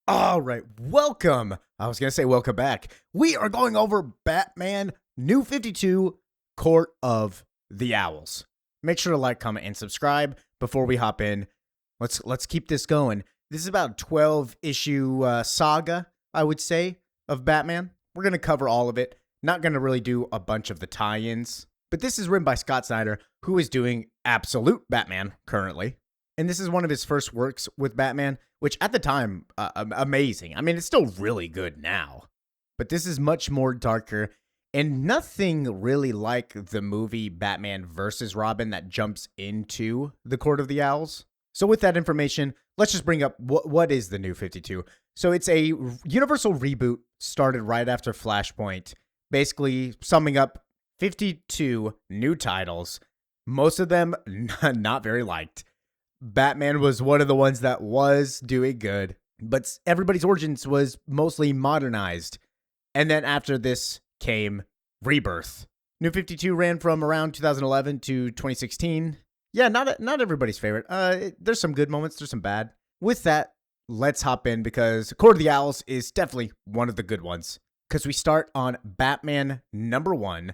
All right, welcome. I was going to say welcome back. We are going over Batman New 52 Court of the Owls. Make sure to like, comment, and subscribe before we hop in. Let's keep this going. This is about a 12 issue saga, I would say, of Batman. We're going to cover all of it. Not going to really do a bunch of the tie-ins, but this is written by Scott Snyder, who is doing Absolute Batman currently. And this is one of his first works with Batman, which at the time, amazing. I mean, it's still really good now. But this is much more darker and nothing really like the movie Batman vs. Robin that jumps into the Court of the Owls. So with that information, let's just bring up what is the New 52. So it's a universal reboot started right after Flashpoint, basically summing up 52 new titles, most of them not very liked. Batman was one of the ones that was doing good, but everybody's origins was mostly modernized. And then after this came Rebirth. New 52 ran from around 2011 to 2016. Yeah, not everybody's favorite. There's some good moments, there's some bad. With that, let's hop in because Court of the Owls is definitely one of the good ones. Because we start on Batman #1.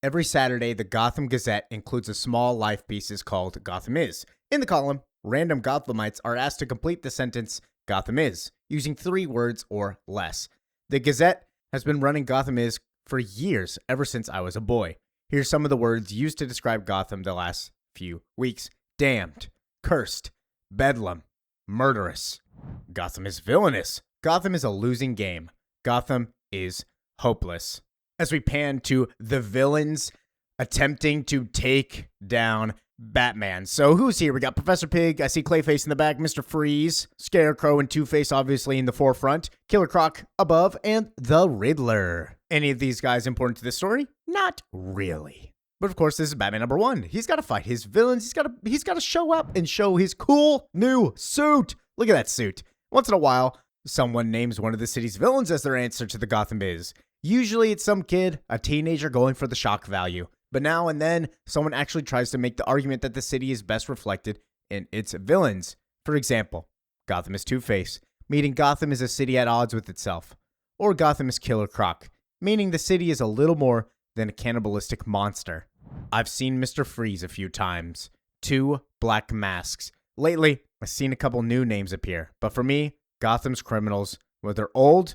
Every Saturday, the Gotham Gazette includes a small life pieces called Gotham Is. In the column, random Gothamites are asked to complete the sentence Gotham Is, using 3 words or less. The Gazette has been running Gotham Is for years, ever since I was a boy. Here's some of the words used to describe Gotham the last few weeks. Damned, cursed, bedlam, murderous. Gotham is villainous. Gotham is a losing game. Gotham is hopeless. As we pan to the villains attempting to take down Batman. So who's here? We got Professor Pig. I see Clayface in the back. Mr. Freeze. Scarecrow and Two-Face obviously in the forefront. Killer Croc above. And the Riddler. Any of these guys important to this story? Not really. But of course, this is Batman #1. He's got to fight his villains. He's got to show up and show his cool new suit. Look at that suit. Once in a while, someone names one of the city's villains as their answer to the Gotham Is. Usually it's some kid, a teenager going for the shock value. But now and then, someone actually tries to make the argument that the city is best reflected in its villains. For example, Gotham is Two-Face, meaning Gotham is a city at odds with itself. Or Gotham is Killer Croc, meaning the city is a little more than a cannibalistic monster. I've seen Mr. Freeze a few times. 2 black masks. Lately, I've seen a couple new names appear. But for me, Gotham's criminals, whether old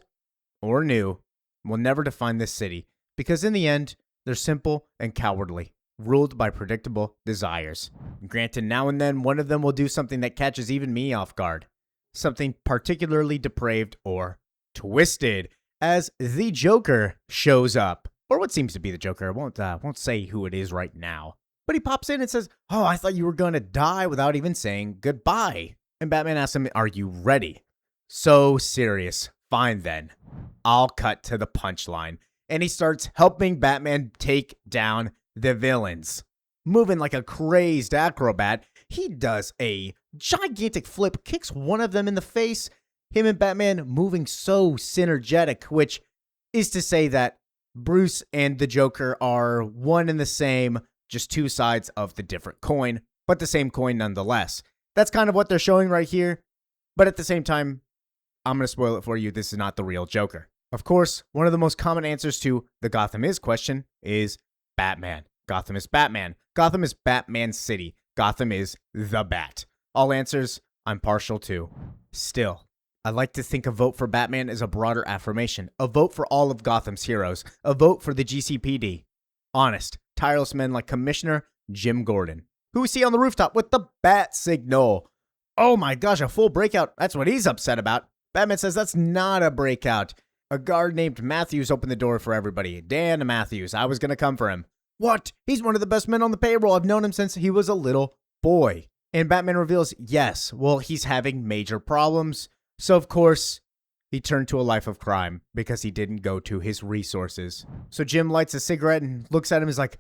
or new, will never define this city. Because in the end, they're simple and cowardly, ruled by predictable desires. Granted, now and then, one of them will do something that catches even me off guard. Something particularly depraved or twisted, as the Joker shows up. Or what seems to be the Joker. I won't say who it is right now. But he pops in and says, "Oh, I thought you were going to die," without even saying goodbye. And Batman asks him, "Are you ready?" So serious. Fine then. I'll cut to the punchline. And he starts helping Batman take down the villains. Moving like a crazed acrobat, he does a gigantic flip, kicks one of them in the face. Him and Batman moving so synergetic, which is to say that Bruce and the Joker are one and the same, just 2 sides of the different coin, but the same coin nonetheless. That's kind of what they're showing right here. But at the same time, I'm going to spoil it for you. This is not the real Joker. Of course, one of the most common answers to the Gotham Is question is Batman. Gotham is Batman. Gotham is Batman City. Gotham is the Bat. All answers I'm partial to. Still, I like to think a vote for Batman is a broader affirmation. A vote for all of Gotham's heroes. A vote for the GCPD. Honest, tireless men like Commissioner Jim Gordon, who we see on the rooftop with the bat signal. Oh my gosh, a full breakout. That's what he's upset about. Batman says that's not a breakout. A guard named Matthews opened the door for everybody. Dan Matthews. I was going to come for him. What? He's one of the best men on the payroll. I've known him since he was a little boy. And Batman reveals, yes, well, he's having major problems. So, of course, he turned to a life of crime because he didn't go to his resources. So Jim lights a cigarette and looks at him and is like,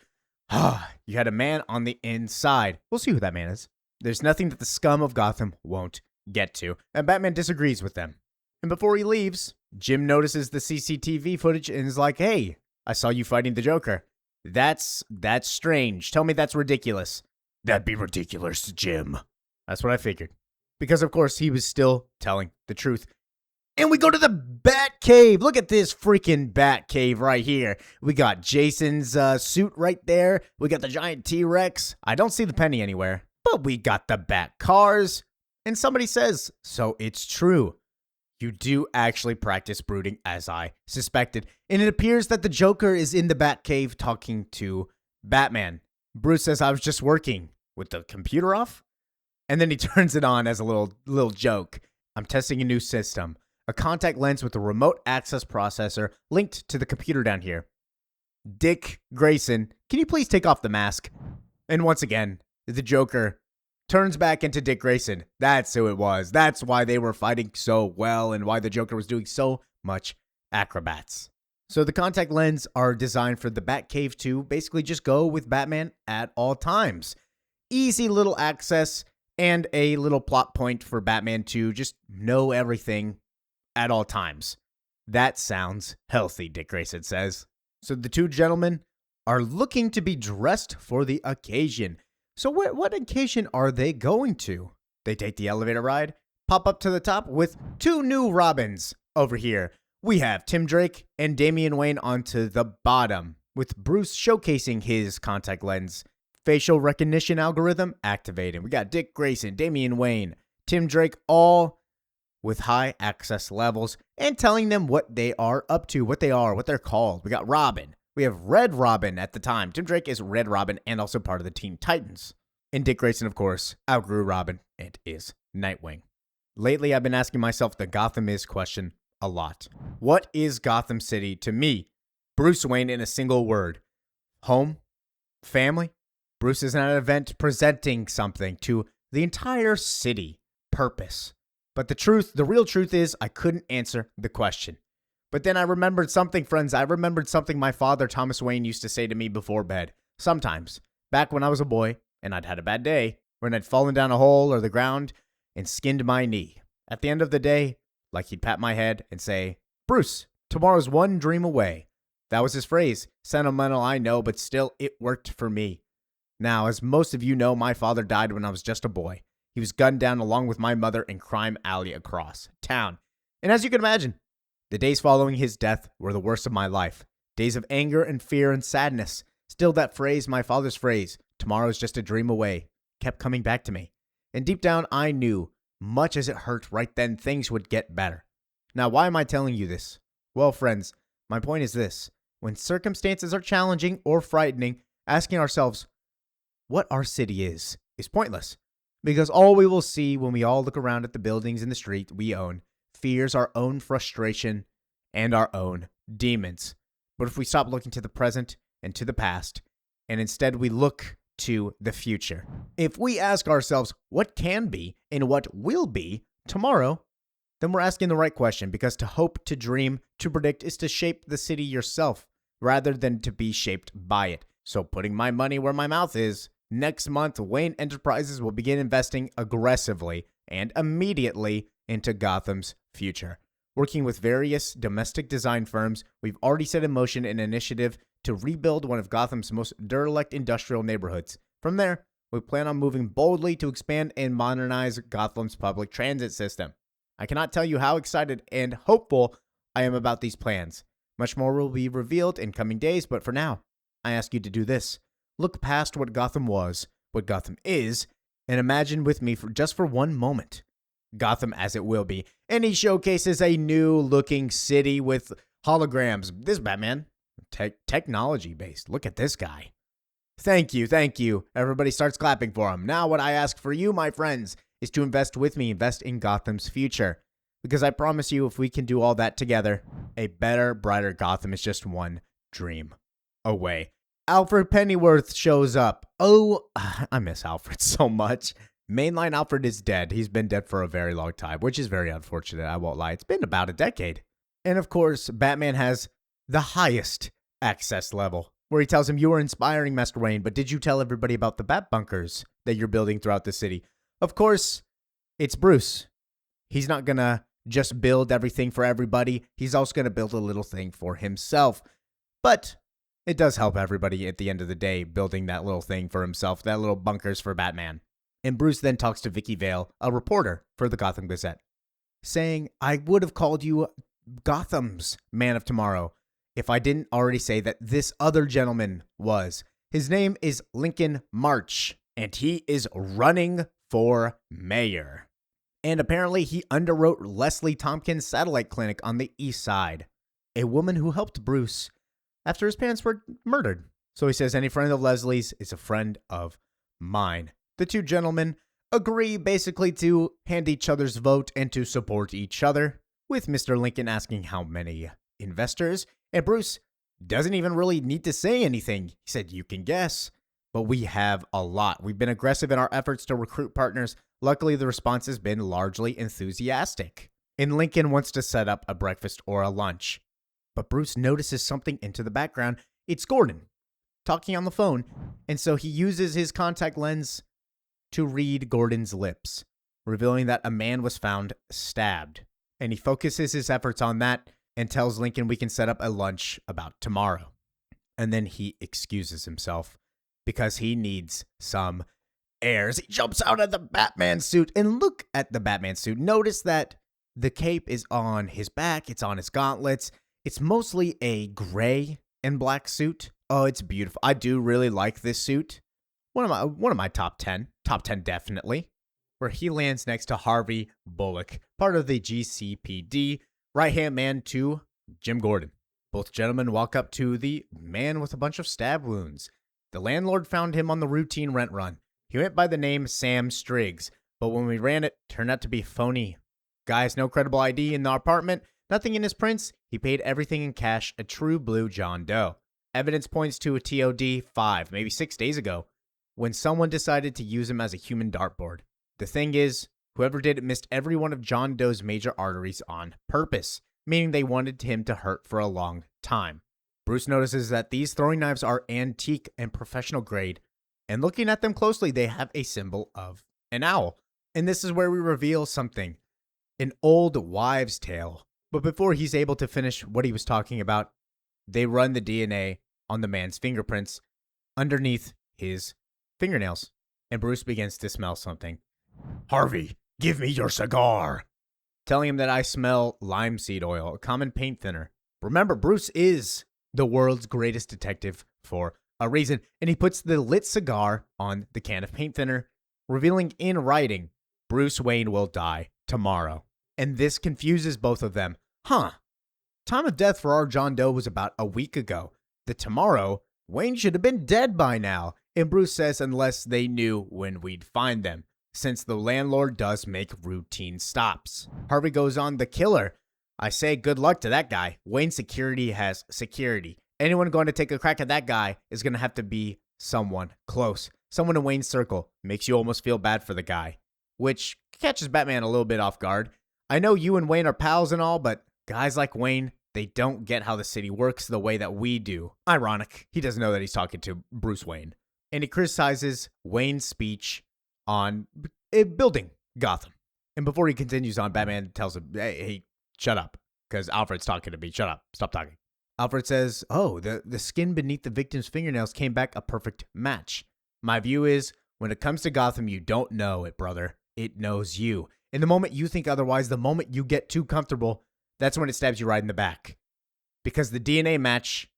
you had a man on the inside. We'll see who that man is. There's nothing that the scum of Gotham won't get to. And Batman disagrees with them. And before he leaves, Jim notices the CCTV footage and is like, "Hey, I saw you fighting the Joker. That's strange. Tell me that's ridiculous." "That'd be ridiculous, Jim." That's what I figured. Because, of course, he was still telling the truth. And we go to the Bat Cave. Look at this freaking Bat Cave right here. We got Jason's suit right there. We got the giant T-Rex. I don't see the penny anywhere. But we got the Bat cars. And somebody says, so it's true. You do actually practice brooding as I suspected. And it appears that the Joker is in the Bat Cave talking to Batman. Bruce says, I was just working with the computer off. And then he turns it on as a little joke. I'm testing a new system. A contact lens with a remote access processor linked to the computer down here. Dick Grayson, can you please take off the mask? And once again, the Joker turns back into Dick Grayson. That's who it was. That's why they were fighting so well and why the Joker was doing so much acrobats. So the contact lens are designed for the Batcave to basically just go with Batman at all times. Easy little access and a little plot point for Batman to just know everything at all times. That sounds healthy, Dick Grayson says. So the two gentlemen are looking to be dressed for the occasion. So what occasion are they going to? They take the elevator ride, pop up to the top with two new Robins over here. We have Tim Drake and Damian Wayne onto the bottom, with Bruce showcasing his contact lens facial recognition algorithm activated. We got Dick Grayson, Damian Wayne, Tim Drake, all with high access levels and telling them what they are up to, what they're called. We got Robin. We have Red Robin at the time. Tim Drake is Red Robin and also part of the Teen Titans. And Dick Grayson, of course, outgrew Robin and is Nightwing. Lately, I've been asking myself the Gotham is question a lot. What is Gotham City to me? Bruce Wayne in a single word. Home? Family? Bruce is at an event presenting something to the entire city. Purpose. But the real truth is I couldn't answer the question. But then I remembered something, friends. I remembered something my father, Thomas Wayne, used to say to me before bed. Sometimes, back when I was a boy and I'd had a bad day, when I'd fallen down a hole or the ground and skinned my knee. At the end of the day, like he'd pat my head and say, Bruce, tomorrow's one dream away. That was his phrase. Sentimental, I know, but still, it worked for me. Now, as most of you know, my father died when I was just a boy. He was gunned down along with my mother in crime alley across town. And as you can imagine, the days following his death were the worst of my life. Days of anger and fear and sadness. Still that phrase, my father's phrase, tomorrow's just a dream away, kept coming back to me. And deep down, I knew, much as it hurt right then, things would get better. Now, why am I telling you this? Well, friends, my point is this. When circumstances are challenging or frightening, asking ourselves what our city is pointless. Because all we will see when we all look around at the buildings in the street we own fears our own frustration and our own demons. But if we stop looking to the present and to the past, and instead we look to the future, if we ask ourselves what can be and what will be tomorrow, then we're asking the right question, because to hope, to dream, to predict is to shape the city yourself rather than to be shaped by it. So putting my money where my mouth is, next month, Wayne Enterprises will begin investing aggressively and immediately into Gotham's future. Working with various domestic design firms, we've already set in motion an initiative to rebuild one of Gotham's most derelict industrial neighborhoods. From there, we plan on moving boldly to expand and modernize Gotham's public transit system. I cannot tell you how excited and hopeful I am about these plans. Much more will be revealed in coming days, but for now, I ask you to do this. Look past what Gotham was, what Gotham is, and imagine with me for one moment Gotham as it will be. And he showcases a new looking city with holograms. This Batman, technology based. Look at this guy. Thank you. Everybody starts clapping for him. Now what I ask for you, my friends, is to invest with me, invest in Gotham's future. Because I promise you, if we can do all that together, a better, brighter Gotham is just one dream away. Alfred Pennyworth shows up. Oh, I miss Alfred so much. Mainline Alfred is dead. He's been dead for a very long time, which is very unfortunate, I won't lie. It's been about a decade. And of course, Batman has the highest access level, where he tells him, you are inspiring, Master Wayne, but did you tell everybody about the bat bunkers that you're building throughout the city? Of course, it's Bruce. He's not going to just build everything for everybody. He's also going to build a little thing for himself. But it does help everybody at the end of the day, building that little thing for himself, that little bunkers for Batman. And Bruce then talks to Vicky Vale, a reporter for the Gotham Gazette. saying, I would have called you Gotham's Man of Tomorrow if I didn't already say that this other gentleman was. His name is Lincoln March, and he is running for mayor. And apparently he underwrote Leslie Tompkins' satellite clinic on the east side, a woman who helped Bruce after his parents were murdered. So he says any friend of Leslie's is a friend of mine. The two gentlemen agree basically to hand each other's vote and to support each other, with Mr. Lincoln asking how many investors, and Bruce doesn't even really need to say anything. He said, you can guess, but we have a lot. We've been aggressive in our efforts to recruit partners. Luckily, the response has been largely enthusiastic. And Lincoln wants to set up a breakfast or a lunch. But Bruce notices something into the background. It's Gordon talking on the phone, and so he uses his contact lens to read Gordon's lips, revealing that a man was found stabbed. And he focuses his efforts on that and tells Lincoln we can set up a lunch about tomorrow. And then he excuses himself because he needs some airs. He jumps out of the Batman suit, and look at the Batman suit. Notice that the cape is on his back. It's on his gauntlets. It's mostly a gray and black suit. Oh, it's beautiful. I do really like this suit. One of my top 10. Top 10 definitely. Where he lands next to Harvey Bullock, part of the GCPD, right-hand man to Jim Gordon. Both gentlemen walk up to the man with a bunch of stab wounds. The landlord found him on the routine rent run. He went by the name Sam Striggs, but when we ran it, turned out to be phony. Guy has no credible ID in the apartment, nothing in his prints. He paid everything in cash, a true blue John Doe. Evidence points to a TOD 5, maybe 6 days ago, when someone decided to use him as a human dartboard. The thing is, whoever did it missed every one of John Doe's major arteries on purpose, meaning they wanted him to hurt for a long time. Bruce notices that these throwing knives are antique and professional grade, and looking at them closely, they have a symbol of an owl. And this is where we reveal something, an old wives' tale. But before he's able to finish what he was talking about, they run the DNA on the man's fingerprints underneath his fingernails, and Bruce begins to smell something. Harvey, give me your cigar. Telling him that I smell linseed oil, a common paint thinner. Remember, Bruce is the world's greatest detective for a reason, and he puts the lit cigar on the can of paint thinner, revealing in writing, Bruce Wayne will die tomorrow. And this confuses both of them. Time of death for our John Doe was about a week ago. The tomorrow, Wayne should have been dead by now. And Bruce says unless they knew when we'd find them, since the landlord does make routine stops. Harvey goes on, the killer. I say good luck to that guy. Wayne security has security. Anyone going to take a crack at that guy is going to have to be someone close. Someone in Wayne's circle. Makes you almost feel bad for the guy, which catches Batman a little bit off guard. I know you and Wayne are pals and all, but guys like Wayne, they don't get how the city works the way that we do. Ironic. He doesn't know that he's talking to Bruce Wayne. And he criticizes Wayne's speech on building Gotham. And before he continues on, Batman tells him, hey, shut up, because Alfred's talking to me. Shut up. Stop talking. Alfred says, the skin beneath the victim's fingernails came back a perfect match. My view is, when it comes to Gotham, you don't know it, brother. It knows you. And the moment you think otherwise, the moment you get too comfortable, that's when it stabs you right in the back. Because the DNA match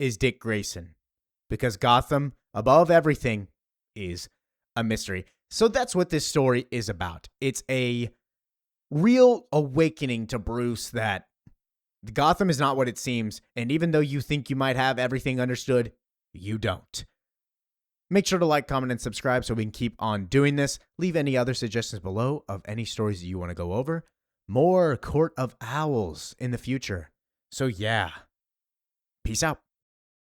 is Dick Grayson. Because Gotham, above everything, is a mystery. So that's what this story is about. It's a real awakening to Bruce that Gotham is not what it seems, and even though you think you might have everything understood, you don't. Make sure to like, comment, and subscribe so we can keep on doing this. Leave any other suggestions below of any stories you want to go over. More Court of Owls in the future. So yeah, peace out.